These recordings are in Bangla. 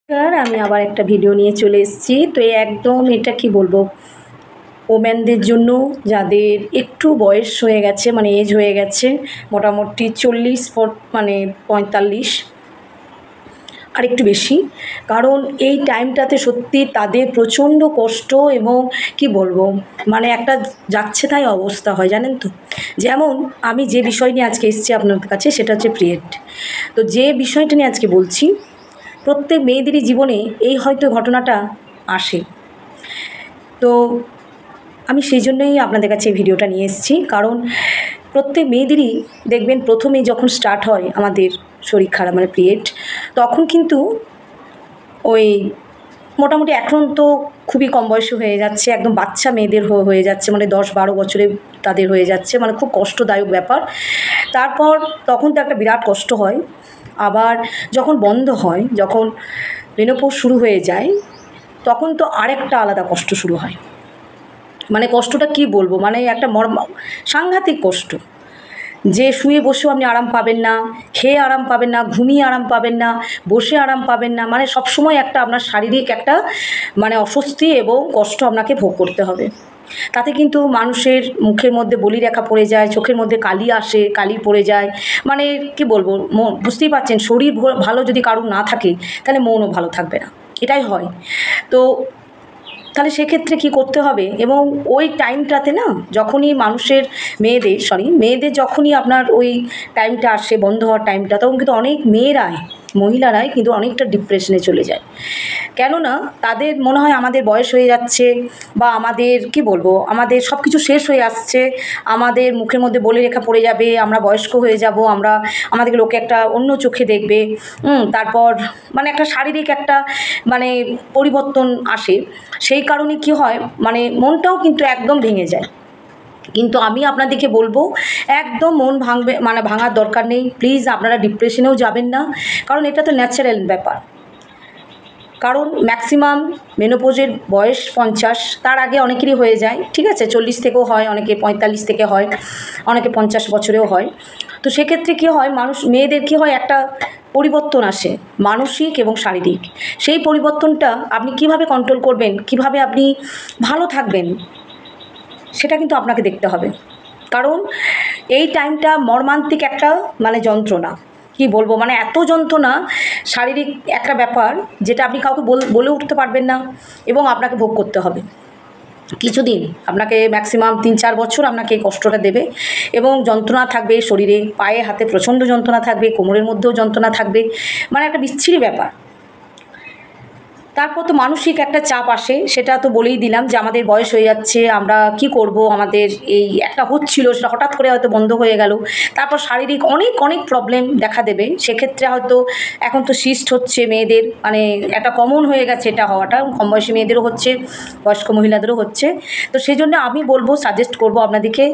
আমি আবার একটা ভিডিও নিয়ে চলে এসেছি। তো একদম এটা কি বলবো, ওমেনদের জন্য যাদের একটু বয়স হয়ে গেছে, মানে এজ হয়ে গেছে মোটামুটি 40 মানে 45 আর একটু বেশি। কারণ এই টাইমটাতে সত্যি তাদের প্রচণ্ড কষ্ট এবং কি বলবো, মানে একটা যাচ্ছে তাই অবস্থা হয়, জানেন তো। যেমন আমি যে বিষয় নিয়ে আজকে এসেছি আপনাদের কাছে, সেটা হচ্ছে পিরিয়ড। তো যে বিষয়টা নিয়ে আজকে বলছি, প্রত্যেক মেয়েদেরই জীবনে এই হয়তো ঘটনাটা আসে। তো আমি সেই জন্যই আপনাদের কাছে এই ভিডিওটা নিয়ে এসেছি। কারণ প্রত্যেক মেয়েদেরই দেখবেন প্রথমে যখন স্টার্ট হয় আমাদের শরীর খারাপ, মানে পিরিয়ড, তখন কিন্তু ওই মোটামুটি এখন তো খুবই কম বয়সে হয়ে যাচ্ছে, একদম বাচ্চা মেয়েদের হয়ে যাচ্ছে, মানে 10-12 বছরে তাদের হয়ে যাচ্ছে, মানে খুব কষ্টদায়ক ব্যাপার। তারপর তখন তো একটা বিরাট কষ্ট হয়। আবার যখন বন্ধ হয়, যখন মেনোপজ শুরু হয়ে যায়, তখন তো আরেকটা আলাদা কষ্ট শুরু হয়। মানে কষ্টটা কি বলবো, মানে একটা সাংঘাতিক কষ্ট। যে শুয়ে বসেও আপনি আরাম পাবেন না, খেয়ে আরাম পাবেন না, ঘুমিয়ে আরাম পাবেন না, বসে আরাম পাবেন না, মানে সবসময় একটা আপনার শারীরিক একটা মানে অস্বস্তি এবং কষ্ট আপনাকে ভোগ করতে হবে। তাতে কিন্তু মানুষের মুখের মধ্যে বলিরেখা পড়ে যায়, চোখের মধ্যে কালি আসে, কালি পড়ে যায়। মানে কি বলবো, বুঝতেই পারছেন, শরীর ভালো যদি কারুর না থাকে, তাহলে মনও ভালো থাকবে না, এটাই হয়। তো তাহলে সেক্ষেত্রে কী করতে হবে, এবং ওই টাইমটাতে না, যখনই মানুষের মেয়েদের যখনই আপনার ওই টাইমটা আসে, বন্ধ হওয়ার টাইমটা, তখন কিন্তু অনেক মহিলারাই কিন্তু অনেকটা ডিপ্রেশনে চলে যায়। কেননা তাদের মনে হয় আমাদের বয়স হয়ে যাচ্ছে, বা আমাদের কি বলবো, আমাদের সব কিছু শেষ হয়ে আসছে, আমাদের মুখের মধ্যে বলিরেখা পড়ে যাবে, আমরা বয়স্ক হয়ে যাব, আমাদেরকে লোকে একটা অন্য চোখে দেখবে। তারপর মানে একটা শারীরিক একটা মানে পরিবর্তন আসে। সেই কারণে কি হয়, মানে মনটাও কিন্তু একদম ভেঙে যায়। কিন্তু আমি আপনাদেরকে বলবো, একদম মন ভাঙার দরকার নেই। প্লিজ আপনারা ডিপ্রেশনেও যাবেন না, কারণ এটা তো ন্যাচারাল ব্যাপার। কারণ ম্যাক্সিমাম মেনোপজের বয়স 50, তার আগে অনেকেরই হয়ে যায়, ঠিক আছে, 40 থেকেও হয়, অনেকে 45 থেকে হয়, অনেকে 50 বছরেও হয়। তো সেক্ষেত্রে কী হয়, মেয়েদের কী হয়, একটা পরিবর্তন আসে মানসিক এবং শারীরিক। সেই পরিবর্তনটা আপনি কিভাবে কন্ট্রোল করবেন, কিভাবে আপনি ভালো থাকবেন, সেটা কিন্তু আপনাকে দেখতে হবে। কারণ এই টাইমটা মর্মান্তিক একটা মানে যন্ত্রণা, কি বলবো, মানে এত যন্ত্রণা, শারীরিক একটা ব্যাপার, যেটা আপনি কাউকে বলে উঠতে পারবেন না, এবং আপনাকে ভোগ করতে হবে কিছুদিন। আপনাকে ম্যাক্সিমাম 3-4 বছর আপনাকে এই কষ্টটা দেবে, এবং যন্ত্রণা থাকবে শরীরে, পায়ে হাতে প্রচণ্ড যন্ত্রণা থাকবে, কোমরের মধ্যেও যন্ত্রণা থাকবে, মানে একটা বিচ্ছিরি ব্যাপার। তারপর তো মানসিক একটা চাপ আসে, সেটা তো বলেই দিলাম, যে আমাদের বয়স হয়ে যাচ্ছে, আমরা কি করব, আমাদের এই একটা হচ্ছিল, সেটা হঠাৎ করে হয়তো বন্ধ হয়ে গেল। তারপর শারীরিক অনেক প্রবলেম দেখা দেবে। সেক্ষেত্রে হয়তো এখন তো সিস্ট হচ্ছে মেয়েদের, মানে একটা কমন হয়ে গেছে এটা হওয়াটা, কম বয়সী মেয়েদেরও হচ্ছে, বয়স্ক মহিলাদেরও হচ্ছে। তো সেই জন্য আমি বলবো, সাজেস্ট করব আপনাদেরকে,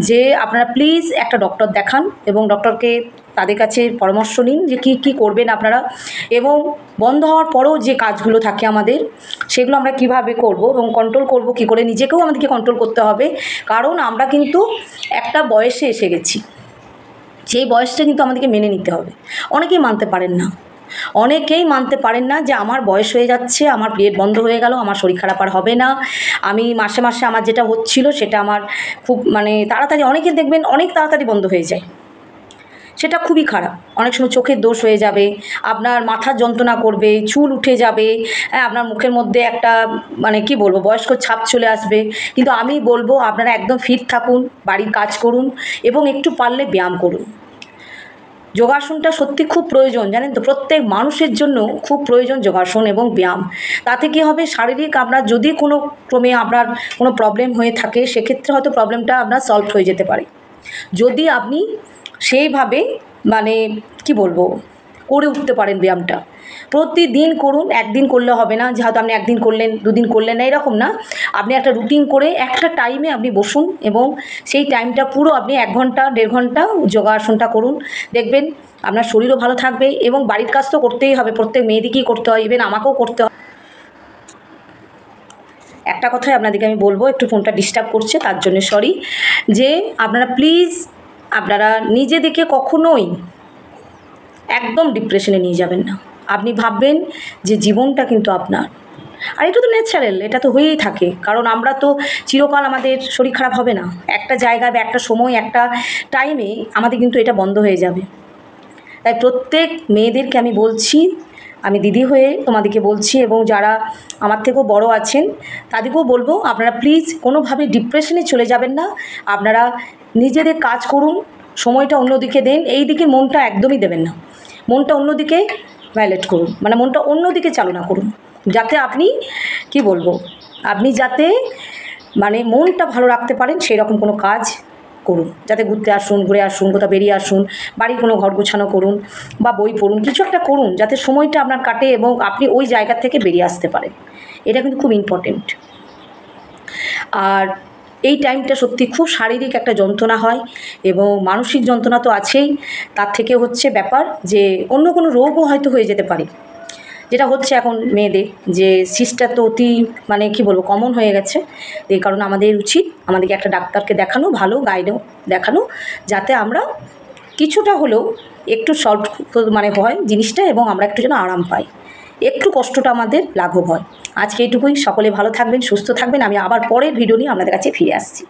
যে আপনারা প্লিজ একটা ডক্টর দেখান, এবং ডক্টরকে তাদের কাছে পরামর্শ নিন যে কী করবেন আপনারা, এবং বন্ধ হওয়ার পরেও যে কাজগুলো থাকে আমাদের, সেগুলো আমরা কিভাবে করব এবং কন্ট্রোল করব কী করে, নিজেকেও আমাদেরকে কন্ট্রোল করতে হবে। কারণ আমরা কিন্তু একটা বয়সে এসে গেছি, সেই বয়সটা কিন্তু আমাদেরকে মেনে নিতে হবে। অনেকেই মানতে পারেন না যে আমার বয়স হয়ে যাচ্ছে, আমার পিরিয়ড বন্ধ হয়ে গেল, আমার শরীর খারাপ আর হবে না, আমি মাসে মাসে আমার যেটা হচ্ছিল সেটা আমার খুব মানে তাড়াতাড়ি, অনেকে দেখবেন অনেক তাড়াতাড়ি বন্ধ হয়ে যায়, সেটা খুবই খারাপ। অনেক সময় চোখের দোষ হয়ে যাবে, আপনার মাথার যন্ত্রণা করবে, চুল উঠে যাবে, আপনার মুখের মধ্যে একটা মানে কি বলবো, বয়স্ক ছাপ চলে আসবে। কিন্তু আমি বলবো, আপনারা একদম ফিট থাকুন, বাড়ির কাজ করুন, এবং একটু পারলে ব্যায়াম করুন। যোগাসনটা সত্যি খুব প্রয়োজন, জানেন তো, প্রত্যেক মানুষের জন্য খুব প্রয়োজন যোগাসন এবং ব্যায়াম। তাতে কী হবে, শারীরিক আপনার যদি কোনো ক্রমে আপনার কোনো প্রবলেম হয়ে থাকে, সেক্ষেত্রে হয়তো প্রবলেমটা আপনার সলভ হয়ে যেতে পারে, যদি আপনি সেইভাবে মানে কি বলবো করে উঠতে পারেন। ব্যায়ামটা প্রতিদিন করুন, একদিন করলে হবে না, যেহেতু আপনি একদিন করলেন, দুদিন করলেন না, এরকম না। আপনি একটা রুটিন করে একটা টাইমে আপনি বসুন, এবং সেই টাইমটা পুরো আপনি 1 ঘন্টা 1.5 ঘন্টা যোগাসনটা করুন। দেখবেন আপনার শরীরও ভালো থাকবে, এবং বাড়ির কাজ তো করতেই হবে, প্রত্যেক মেয়েদেরকেই করতে হয়, ইভেন আমাকেও করতে হয়। একটা কথাই আপনাদেরকে আমি বলবো, একটু ফোনটা ডিস্টার্ব করছে, তার জন্য সরি, যে আপনারা প্লিজ আপনারা নিজেদেরকে কখনোই একদম ডিপ্রেশনে নিয়ে যাবেন না। আপনি ভাববেন যে জীবনটা কিন্তু আপনার। আর এটা তো ন্যাচারাল, এটা তো হয়েই থাকে, কারণ আমরা তো চিরকাল আমাদের শরীর খারাপ হবে না, একটা জায়গায় বা একটা সময় একটা টাইমে আমাদের কিন্তু এটা বন্ধ হয়ে যাবে। তাই প্রত্যেক মেয়েদেরকে আমি বলছি, আমি দিদি হয়ে তোমাদেরকে বলছি, এবং যারা আমার থেকেও বড় আছেন তাদেরকেও বলবো, আপনারা প্লিজ কোনোভাবে ডিপ্রেশনে চলে যাবেন না। আপনারা নিজেদের কাজ করুন, সময়টা অন্যদিকে দেন, এই দিকে মনটা একদমই দেবেন না। মনটা অন্যদিকে ভায়োলেট করুন, মানে মনটা অন্যদিকে চালনা করুন, যাতে আপনি কি বলবো, আপনি যাতে মানে মনটা ভালো রাখতে পারেন সেই রকম কোনো কাজ করুন। যাতে ঘুরতে আসুন, ঘুরে আসুন, কোথাও বেরিয়ে আসুন, বাড়ির কোনো ঘর গোছানো করুন বা বই পড়ুন, কিছু একটা করুন যাতে সময়টা আপনার কাটে এবং আপনি ওই জায়গা থেকে বেরিয়ে আসতে পারেন। এটা কিন্তু খুব ইম্পর্টেন্ট। আর এই টাইমটা সত্যি খুব শারীরিক একটা যন্ত্রণা হয় এবং মানসিক যন্ত্রণা তো আছেই, তার থেকে হচ্ছে ব্যাপার যে অন্য কোনো রোগও হয়তো হয়ে যেতে পারে, যেটা হচ্ছে এখন মেয়েদের, যে সিস্টটা তো অতি মানে কি বলবো কমন হয়ে গেছে। এই কারণে আমাদের উচিত আমাদেরকে একটা ডাক্তারকে দেখানো, ভালো গাইডও দেখানো, যাতে আমরা কিছুটা হলেও একটু সলভ মানে হয় জিনিসটা, এবং আমরা একটু যেন আরাম পাই, একটু কষ্টটা আমাদের লাঘব হয়। আজকে এইটুকুই। সকলে ভালো থাকবেন, সুস্থ থাকবেন। আমি আবার পরের ভিডিও নিয়ে আপনাদের কাছে ফিরে আসছি।